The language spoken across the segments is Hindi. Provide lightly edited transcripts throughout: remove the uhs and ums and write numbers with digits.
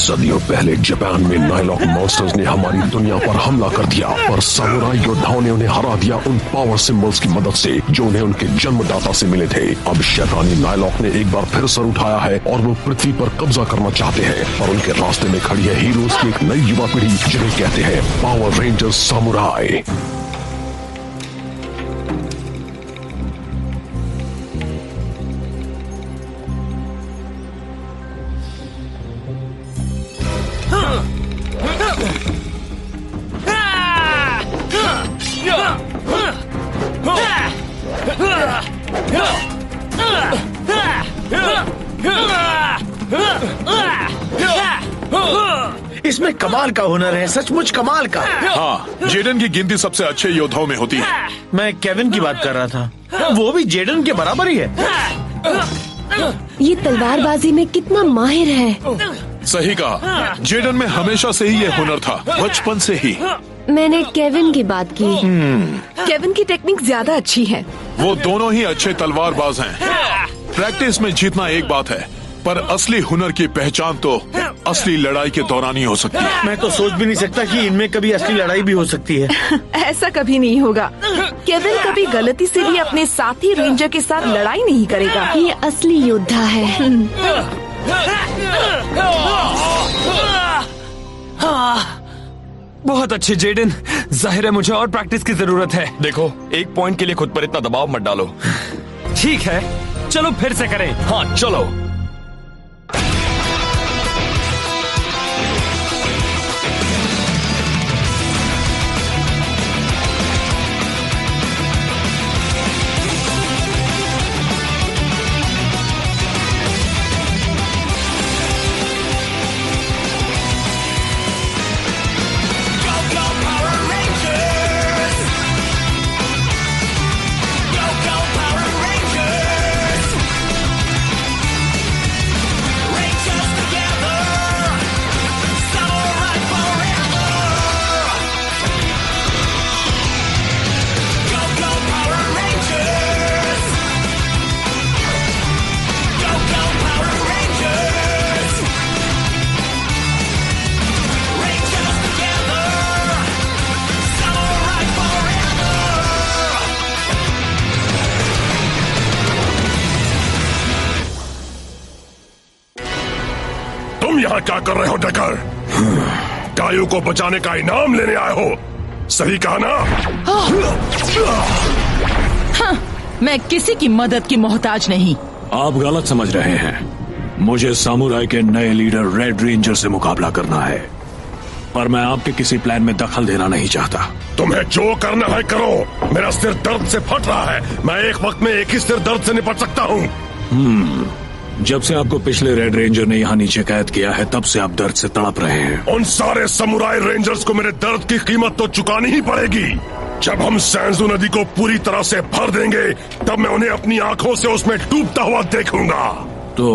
सदियों पहले जापान में नाइलॉक मॉन्स्टर्स ने हमारी दुनिया पर हमला कर दिया, पर सामुराई योद्धाओं ने उन्हें हरा दिया उन पावर सिंबल्स की मदद से जो उन्हें उनके जन्मदाता से मिले थे। अब शैतानी नाइलॉक ने एक बार फिर सर उठाया है और वो पृथ्वी पर कब्जा करना चाहते हैं, और उनके रास्ते में खड़ी है हीरोज की एक नई युवा पीढ़ी जिन्हें कहते हैं पावर रेंजर्स सामुराई। इसमें कमाल का हुनर है, सचमुच कमाल का। हाँ, जेडन की गिनती सबसे अच्छे योद्धाओं में होती है। मैं केविन की बात कर रहा था, वो भी जेडन के बराबर ही है। ये तलवारबाजी में कितना माहिर है। सही कहा, जेडन में हमेशा से ही ये हुनर था, बचपन से ही। मैंने केविन की बात की। केविन की टेक्निक ज्यादा अच्छी है। वो दोनों ही अच्छे तलवारबाज हैं। प्रैक्टिस में जीतना एक बात है, पर असली हुनर की पहचान तो असली लड़ाई के दौरान ही हो सकती है। मैं तो सोच भी नहीं सकता कि इनमें कभी असली लड़ाई भी हो सकती है। ऐसा कभी नहीं होगा। केविन कभी गलती से भी अपने साथी रेंजर के साथ लड़ाई नहीं करेगा। ये असली योद्धा है। बहुत अच्छे जेडन, जाहिर है मुझे और प्रैक्टिस की जरूरत है। देखो, एक पॉइंट के लिए खुद पर इतना दबाव मत डालो। ठीक है, चलो फिर से करें। हाँ चलो। यहाँ क्या कर रहे हो डेकर? कायू को बचाने का इनाम लेने आए हो, सही कहा ना? हाँ, मैं किसी की मदद की मोहताज नहीं। आप गलत समझ रहे हैं। मुझे सामुराई के नए लीडर रेड रेंजर से मुकाबला करना है, पर मैं आपके किसी प्लान में दखल देना नहीं चाहता। तुम्हें जो करना है करो। मेरा सिर दर्द से फट रहा है। मैं एक वक्त में एक ही सिर दर्द से निपट सकता हूँ। जब से आपको पिछले रेड रेंजर ने यहाँ नीचे कैद किया है, तब से आप दर्द से तड़प रहे हैं। उन सारे समुराई रेंजर्स को मेरे दर्द की कीमत तो चुकानी ही पड़ेगी। जब हम सैंजू नदी को पूरी तरह से भर देंगे, तब मैं उन्हें अपनी आंखों से उसमें डूबता हुआ देखूंगा। तो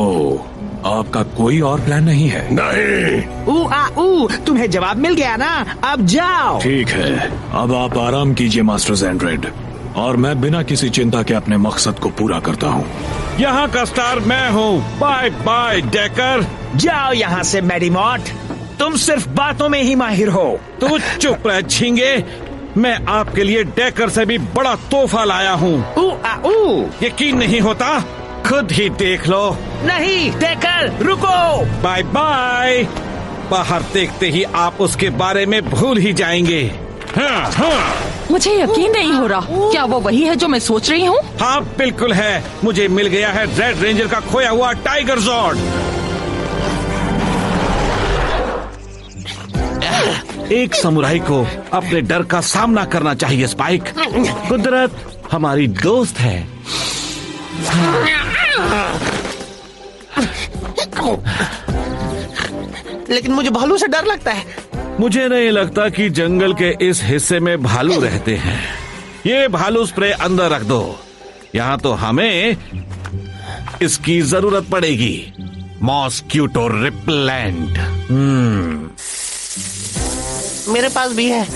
आपका कोई और प्लान नहीं है? नहीं। तुम्हें जवाब मिल गया ना, अब जाओ। ठीक है, अब आप आराम कीजिए मास्टर ज़ेंड्रेड, और मैं बिना किसी चिंता के अपने मकसद को पूरा करता हूँ। यहाँ का स्टार मैं हूँ। Bye bye Decker. जाओ यहाँ से मेडीमॉट, तुम सिर्फ बातों में ही माहिर हो। तू चुप रह झींगे, मैं आपके लिए डेकर से भी बड़ा तोहफा लाया हूँ। यकीन नहीं होता? खुद ही देख लो। नहीं डेकर, रुको। Bye bye. बाहर देखते ही आप उसके बारे में भूल ही जाएंगे। हाँ। मुझे यकीन नहीं हो रहा। क्या वो वही है जो मैं सोच रही हूँ? हाँ बिल्कुल है। मुझे मिल गया है रेड रेंजर का खोया हुआ टाइगर जॉर्ड। एक समुराई को अपने डर का सामना करना चाहिए स्पाइक। कुदरत हमारी दोस्त है। लेकिन मुझे भालू से डर लगता है। मुझे नहीं लगता कि जंगल के इस हिस्से में भालू रहते हैं। ये भालू स्प्रे अंदर रख दो, यहाँ तो हमें इसकी जरूरत पड़ेगी। Mosquito repellent. मेरे पास भी है।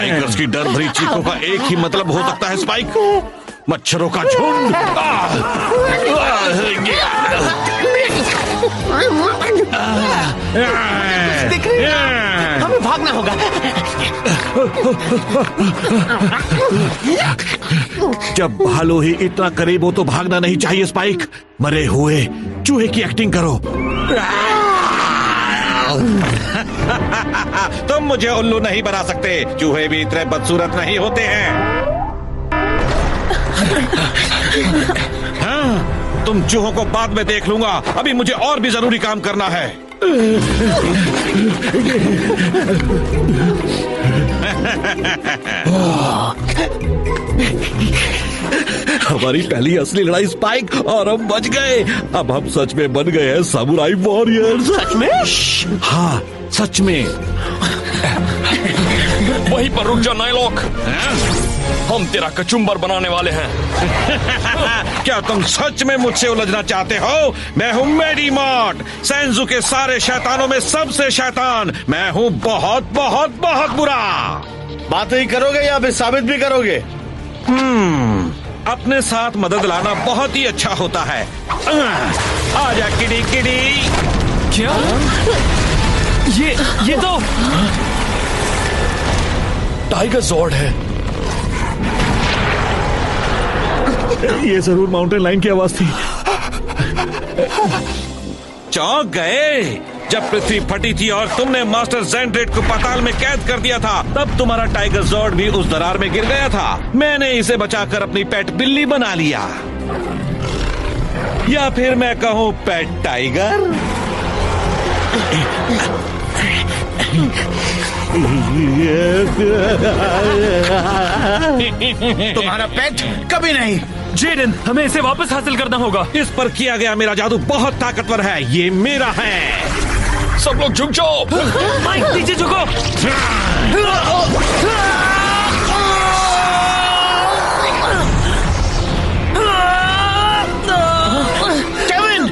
टाइगर्स की डर भरी चीखों का एक ही मतलब हो सकता है स्पाइक, मच्छरों का झुंड। हमें भागना होगा। जब भालू ही इतना करीब हो तो भागना नहीं चाहिए स्पाइक। मरे हुए चूहे की एक्टिंग करो। तुम मुझे उल्लू नहीं बना सकते, चूहे भी इतने बदसूरत नहीं होते हैं। हाँ, तुम चूहों को बाद में देख लूंगा, अभी मुझे और भी जरूरी काम करना है। हमारी पहली असली लड़ाई स्पाइक, और हम बच गए। अब हम सच में बन गए हैं सामुराई वॉरियर्स। सच में? हाँ, सच में। वहीं पर रुक जा नायलॉक, हम तेरा कचुम्बर बनाने वाले हैं। क्या तुम सच में मुझसे उलझना चाहते हो? मैं हूँ मेडीमॉट, सेंजू के सारे शैतानों में सबसे शैतान। मैं हूँ बहुत बहुत बहुत बुरा। बात ही करोगे या फिर साबित भी करोगे? अपने साथ मदद लाना बहुत ही अच्छा होता है। आजा किडी किडी। क्या? ये तो टाइगर जॉर्ड है। ये जरूर माउंटेन लाइन की आवाज थी। चौंक गए जब पृथ्वी फटी थी और तुमने मास्टर ज़ेंड्रेट को पाताल में कैद कर दिया था। तब तुम्हारा टाइगर जॉर्ड भी उस दरार में गिर गया था। मैंने इसे बचाकर अपनी पेट बिल्ली बना लिया, या फिर मैं कहूँ पेट टाइगर। तुम्हारा पेट कभी नहीं। जेडन, हमें इसे वापस हासिल करना होगा। इस पर किया गया मेरा जादू बहुत ताकतवर है, ये मेरा है। सब लोग झुक जाओ। माइक, नीचे झुको। केविन!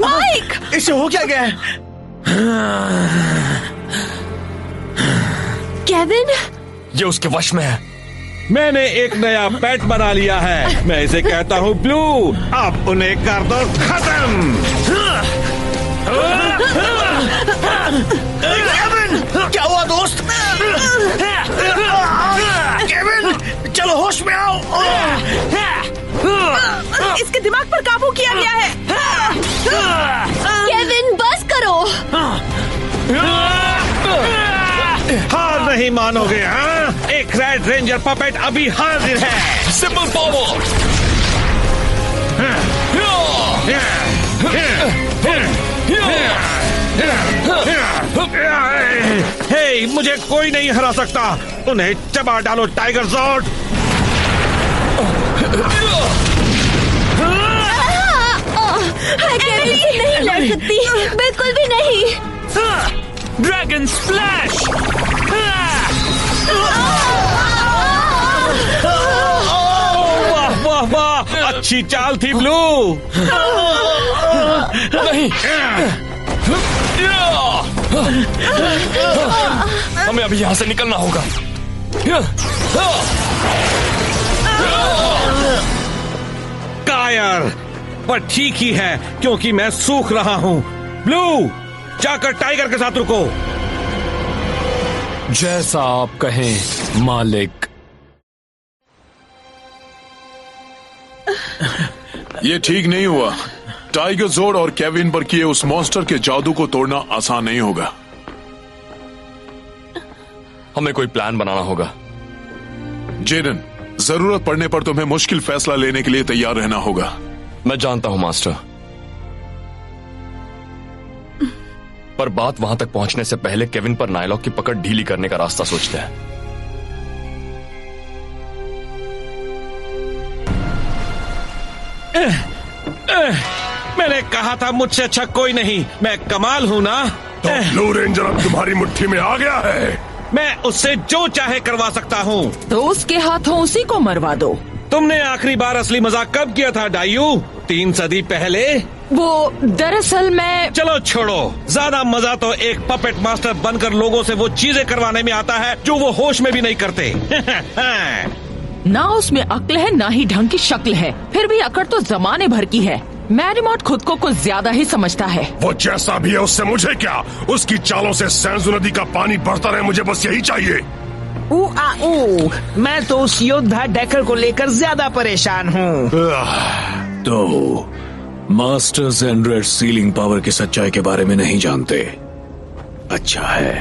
माइक! इसे हो क्या गया? केविन, ये उसके वश में है। मैंने एक नया पेट बना लिया है, मैं इसे कहता हूँ ब्लू। अब उन्हें कर दो खत्म। केविन! क्या हुआ दोस्त? केविन! चलो होश में आओ। इसके दिमाग पर काबू किया गया है। केविन बस करो। हार नहीं मानोगे? हाँ, एक रेड रेंजर पपेट अभी हाजिर है। Simple power. हे, मुझे कोई नहीं हरा सकता। उन्हें चबा डालो टाइगर जॉर्ड। मैं केविन से नहीं लड़ सकती, बिल्कुल भी नहीं। Dragon splash. वाह वाह वाह, अच्छी चाल थी ब्लू। नहीं, हमें अभी यहाँ से निकलना होगा। कायर, पर ठीक ही है क्योंकि मैं सूख रहा हूँ। ब्लू, जाकर टाइगर के साथ रुको। जैसा आप कहें मालिक। ये ठीक नहीं हुआ। टाइगर जॉर्ड और केविन पर किए उस मॉन्स्टर के जादू को तोड़ना आसान नहीं होगा। हमें कोई प्लान बनाना होगा। जेडन, जरूरत पड़ने पर तुम्हें मुश्किल फैसला लेने के लिए तैयार रहना होगा। मैं जानता हूं मास्टर, पर बात वहां तक पहुंचने से पहले केविन पर नायलॉक की पकड़ ढीली करने का रास्ता सोचते हैं। मैंने कहा था मुझसे अच्छा कोई नहीं। मैं कमाल हूं ना? तो ब्लू रेंजर अब तुम्हारी मुट्ठी में आ गया है। मैं उससे जो चाहे करवा सकता हूँ। तो उसके हाथों उसी को मरवा दो। तुमने आखिरी बार असली मजाक कब किया था डायू? 3 सदी पहले? वो दरअसल मैं... चलो छोड़ो, ज्यादा मजा तो एक पपेट मास्टर बनकर लोगों से वो चीजें करवाने में आता है जो वो होश में भी नहीं करते। ना उसमें अक्ल है ना ही ढंग की शक्ल है, फिर भी अकड़ तो जमाने भर की है। मैरीमोट खुद को कुछ ज्यादा ही समझता है। वो जैसा भी है उससे मुझे क्या, उसकी चालों से सैंजू नदी का पानी बढ़ता रहे, मुझे बस यही चाहिए। मैं तो उस योद्धा डेकर को लेकर ज्यादा परेशान हूँ। तो masters and red ceiling power की सच्चाई के बारे में नहीं जानते। अच्छा है,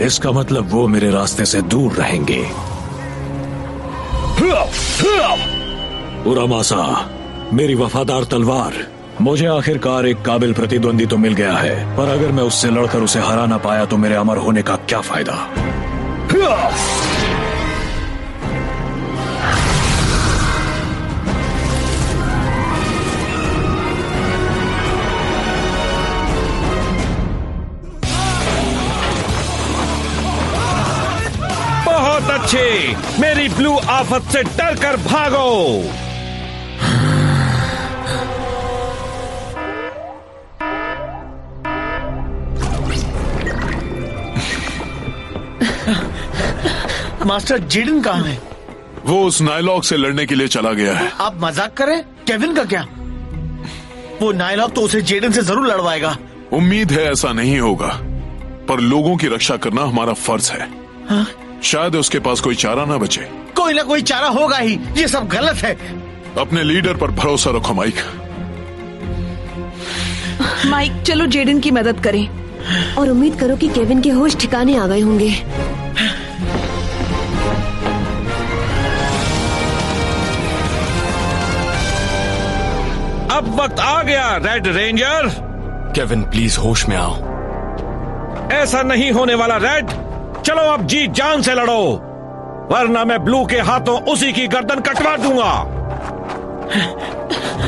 इसका मतलब वो मेरे रास्ते से दूर रहेंगे। उरामासा, मेरी वफादार तलवार, मुझे आखिरकार एक काबिल प्रतिद्वंदी तो मिल गया है, पर अगर मैं उससे लड़कर उसे हरा ना पाया तो मेरे अमर होने का क्या फायदा। बहुत अच्छे, मेरी ब्लू आफत से डरकर भागो। मास्टर जेडन कहाँ है? वो उस नाइलॉक से लड़ने के लिए चला गया है। आप मजाक करें? केविन का क्या? वो नाइलॉक तो उसे जेडन से जरूर लड़वाएगा। उम्मीद है ऐसा नहीं होगा, पर लोगों की रक्षा करना हमारा फर्ज है। हाँ? शायद उसके पास कोई चारा ना बचे। कोई ना कोई चारा होगा ही, ये सब गलत है। अपने लीडर पर भरोसा रखो माइक। माइक, चलो जेडन की मदद करें और उम्मीद करो कि केविन के होश ठिकाने आ गए होंगे। अब वक्त आ गया रेड रेंजर। केविन प्लीज होश में आओ। ऐसा नहीं होने वाला रेड, चलो अब जी जान से लड़ो, वरना मैं ब्लू के हाथों उसी की गर्दन कटवा दूंगा।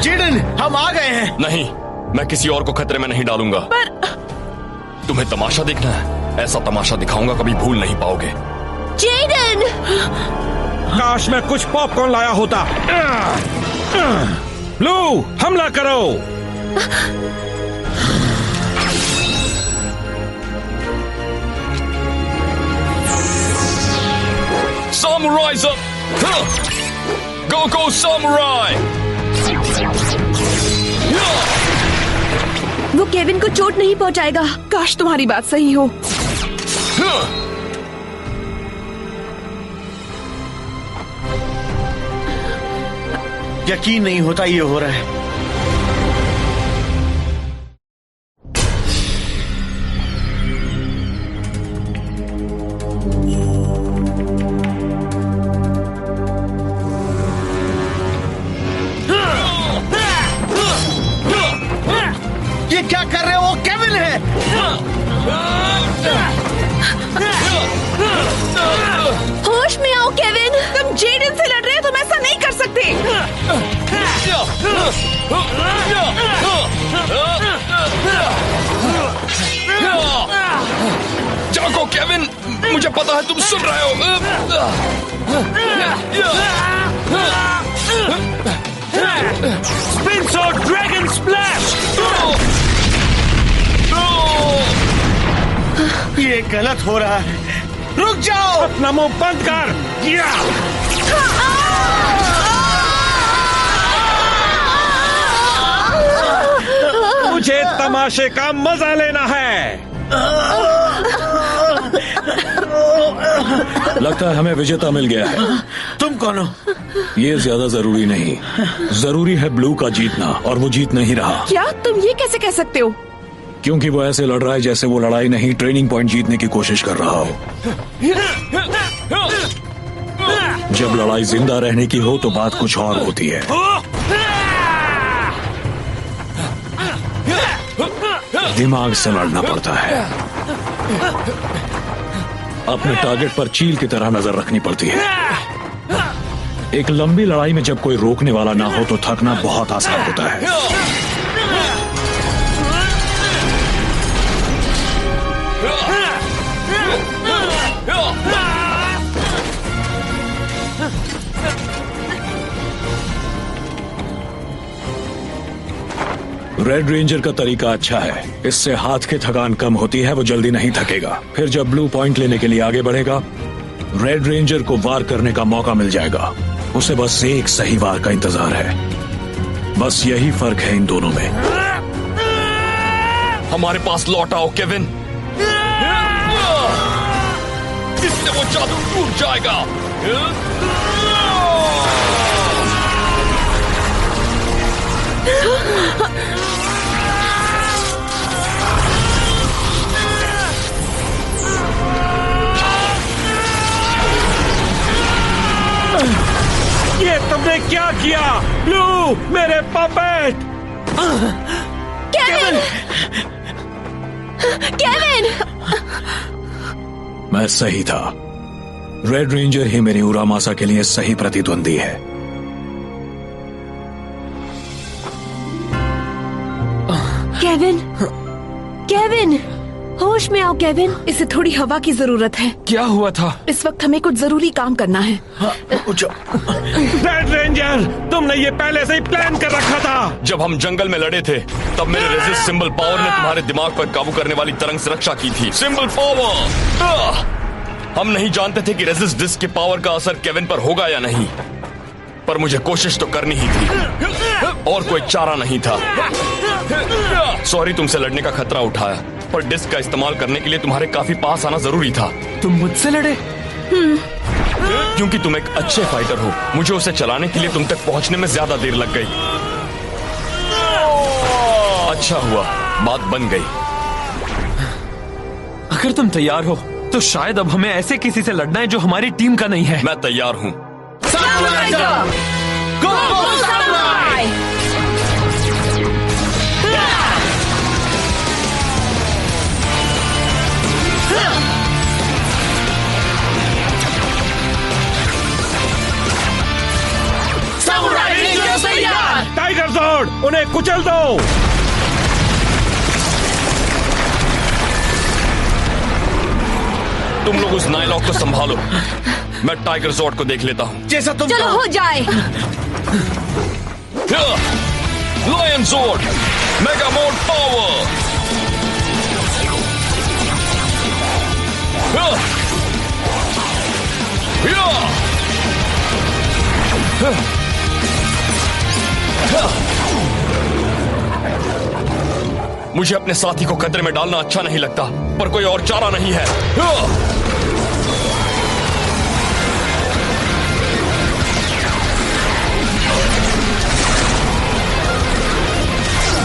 जेडन, हम आ गए हैं। नहीं, मैं किसी और को खतरे में नहीं डालूंगा। पर तुम्हें तमाशा देखना है? ऐसा तमाशा दिखाऊंगा कभी भूल नहीं पाओगे। जेडन! काश मैं कुछ पॉपकॉर्न लाया होता। ब्लू, हमला करो। Samurais up! Go go samurai! वो केविन को चोट नहीं पहुंचाएगा। काश तुम्हारी बात सही हो। यकीन नहीं होता ये हो रहा है। ये क्या कर रहे हो? केविन है। होश में आओ केविन, तुम जेडन से लड़ रहे हो, तुम ऐसा नहीं कर सकते। जागो केविन, मुझे पता है तुम सुन रहे हो। Spin sword dragon splash. ये गलत हो रहा है। रुक जाओ। अपना मुंह बंद कर। मुझे तमाशे का मजा लेना है। लगता है हमें विजेता मिल गया है। तुम कौन हो? ये ज्यादा जरूरी नहीं, जरूरी है ब्लू का जीतना, और वो जीत नहीं रहा। क्या तुम ये कैसे कह सकते हो? क्योंकि वो ऐसे लड़ रहा है जैसे वो लड़ाई नहीं, ट्रेनिंग पॉइंट जीतने की कोशिश कर रहा हो। जब लड़ाई जिंदा रहने की हो तो बात कुछ और होती है। दिमाग से लड़ना पड़ता है, अपने टारगेट पर चील की तरह नजर रखनी पड़ती है। एक लंबी लड़ाई में जब कोई रोकने वाला ना हो तो थकना बहुत आसान होता है। रेड रेंजर का तरीका अच्छा है, इससे हाथ की थकान कम होती है, वो जल्दी नहीं थकेगा। फिर जब ब्लू पॉइंट लेने के लिए आगे बढ़ेगा, रेड रेंजर को वार करने का मौका मिल जाएगा। उसे बस एक सही वार का इंतजार है। बस यही फर्क है इन दोनों में। हमारे पास लौट आओ केविन, इससे वो जादू टूट जाएगा। ये तुमने क्या किया ब्लू, मेरे पपेट? केविन! केविन! मैं सही था। रेड रेंजर ही मेरी उरामासा के लिए सही प्रतिद्वंदी है। केविन! केविन! होश में आओ केविन, इसे थोड़ी हवा की जरूरत है। क्या हुआ था? इस वक्त हमें कुछ जरूरी काम करना है। रेड रेंजर, तुमने ये पहले से ही प्लान कर रखा था। जब हम जंगल में लड़े थे तब मेरे रेजिस्ट सिंबल पावर ने तुम्हारे दिमाग पर काबू करने वाली तरंग से रक्षा की थी। Symbol power! हम नहीं जानते थे कि रेजिस्ट डिस्क के पावर का असर केविन पर होगा या नहीं, पर मुझे कोशिश तो करनी ही थी और कोई चारा नहीं था। सॉरी तुमसे लड़ने का खतरा उठाया, पर डिस्क का इस्तेमाल करने के लिए तुम्हारे काफी पास आना जरूरी था। तुम मुझसे लड़े? क्योंकि तुम एक अच्छे फाइटर हो, मुझे उसे चलाने के लिए तुम तक पहुंचने में ज्यादा देर लग गई। अच्छा हुआ बात बन गई। अगर तुम तैयार हो तो शायद अब हमें ऐसे किसी से लड़ना है जो हमारी टीम का नहीं है। मैं तैयार हूँ। टाइगर ज़ोर्ड, उन्हें कुचल दो। तुम लोग उस नाइलॉक को संभालो, मैं टाइगर ज़ोर्ड को देख लेता हूँ। जैसा तुम चलो हो जाए। Lion zord, mega mode power. मुझे अपने साथी को खतरे में डालना अच्छा नहीं लगता, पर कोई और चारा नहीं है।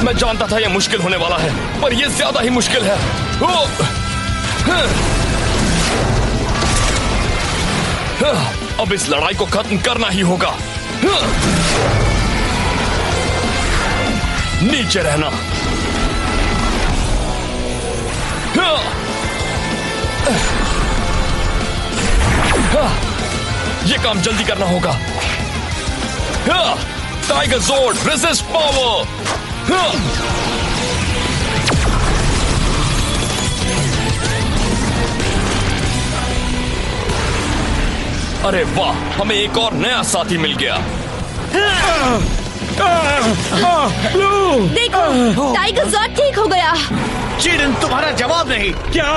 मैं जानता था यह मुश्किल होने वाला है, पर यह ज्यादा ही मुश्किल है। अब इस लड़ाई को खत्म करना ही होगा। नीचे रहना। ये काम जल्दी करना होगा। Tiger zord, resist power. अरे वाह, हमें एक और नया साथी मिल गया। देखो, टाइगर ज़ोर्ड ठीक हो गया। जेडन, तुम्हारा जवाब नहीं। क्या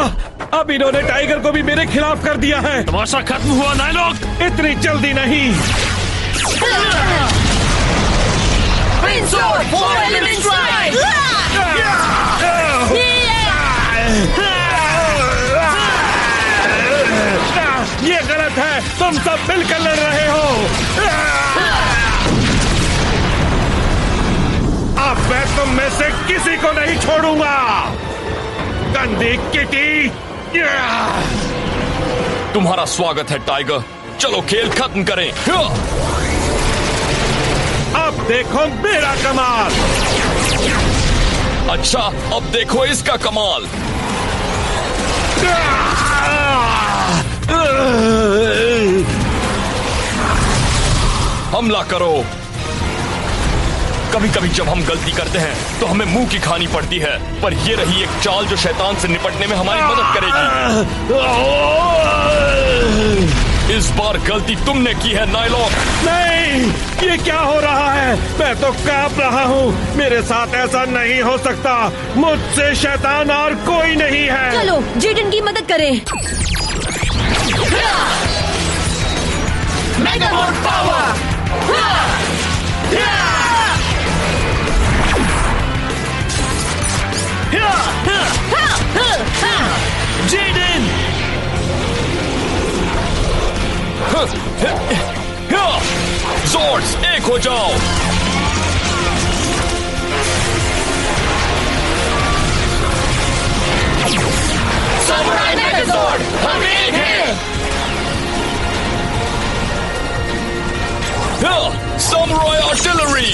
अब इन्होंने टाइगर को भी मेरे खिलाफ कर दिया है? तमाशा खत्म हुआ नाइलॉक। इतनी जल्दी नहीं। ये गलत है, तुम सब मिलकर लड़ रहे हो। अब मैं तुम में से किसी को नहीं छोड़ूंगा, गंदी किटी। तुम्हारा स्वागत है टाइगर, चलो खेल खत्म करें। अब देखो मेरा कमाल। अच्छा, अब देखो इसका कमाल। हमला करो। कभी कभी जब हम गलती करते हैं तो हमें मुंह की खानी पड़ती है, पर ये रही एक चाल जो शैतान से निपटने में हमारी मदद करेगी। इस बार गलती तुमने की है नाइलॉक। नहीं, ये क्या हो रहा है? मैं तो कांप रहा हूँ। मेरे साथ ऐसा नहीं हो सकता। मुझसे शैतान और कोई नहीं है। चलो जेडन की मदद करें। मेगामोड पावर। जेडन, ज़ोर्ड्स एक हो जाओ। समुराई मेगाज़ोर्ड, हम एक हैं। Samurai artillery.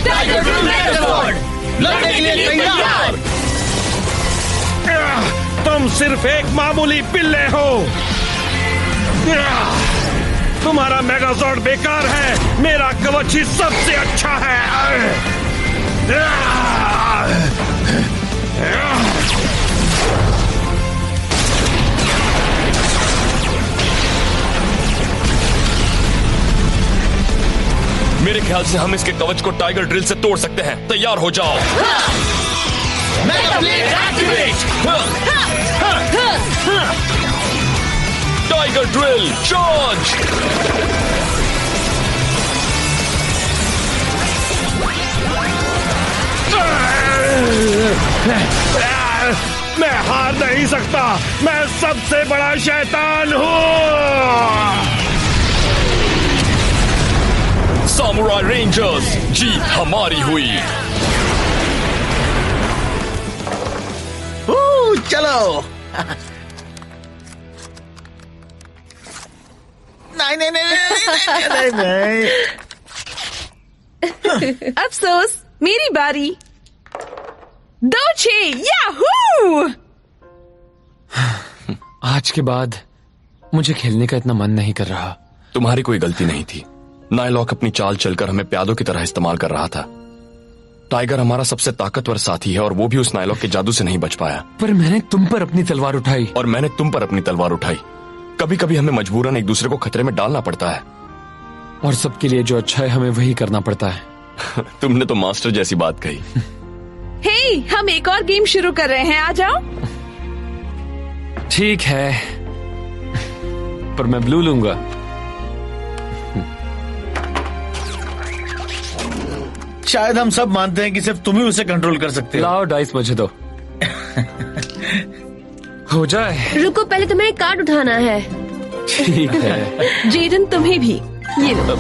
टाइगर ड्रिल मेगाज़ोर्ड, लड़ने के लिए तैयार। तुम सिर्फ एक मामूली पिल्ले हो। तुम्हारा मेगाज़ोर्ड बेकार है। मेरा कवच ही सबसे अच्छा है। मेरे ख्याल से हम इसके कवच को टाइगर ड्रिल से तोड़ सकते हैं। तैयार हो जाओ। Mega blade activate. Tiger drill charge. मैं हार नहीं सकता। मैं सबसे बड़ा शैतान हूँ। सामुराई रेंजर्स, जीत हमारी हुई। चलो। नहीं। अफसोस, मेरी बारी। 2-6 याहू। आज के बाद मुझे खेलने का इतना मन नहीं कर रहा। तुम्हारी कोई गलती नहीं थी। नाइलॉक अपनी चाल चलकर हमें प्यादों की तरह इस्तेमाल कर रहा था। टाइगर हमारा सबसे ताकतवर साथी है और वो भी उस नाइलॉक के जादू से नहीं बच पाया। पर मैंने तुम पर अपनी तलवार उठाई। और मैंने तुम पर अपनी तलवार उठाई। कभी कभी हमें मजबूरन एक दूसरे को खतरे में डालना पड़ता है। और सबके लिए जो अच्छा है हमें वही करना पड़ता है। तुमने तो मास्टर जैसी बात कही। हे, हम एक और गेम शुरू कर रहे हैं, आ जाओ। ठीक है, पर मैं ब्लू लूंगा। शायद हम सब मानते हैं कि सिर्फ तुम ही उसे कंट्रोल कर सकते हो। लाओ डाइस मुझे दो। हो जाए। रुको, पहले तुम्हें एक कार्ड उठाना है। ठीक है। जेडन तुम्हें भी ये लो।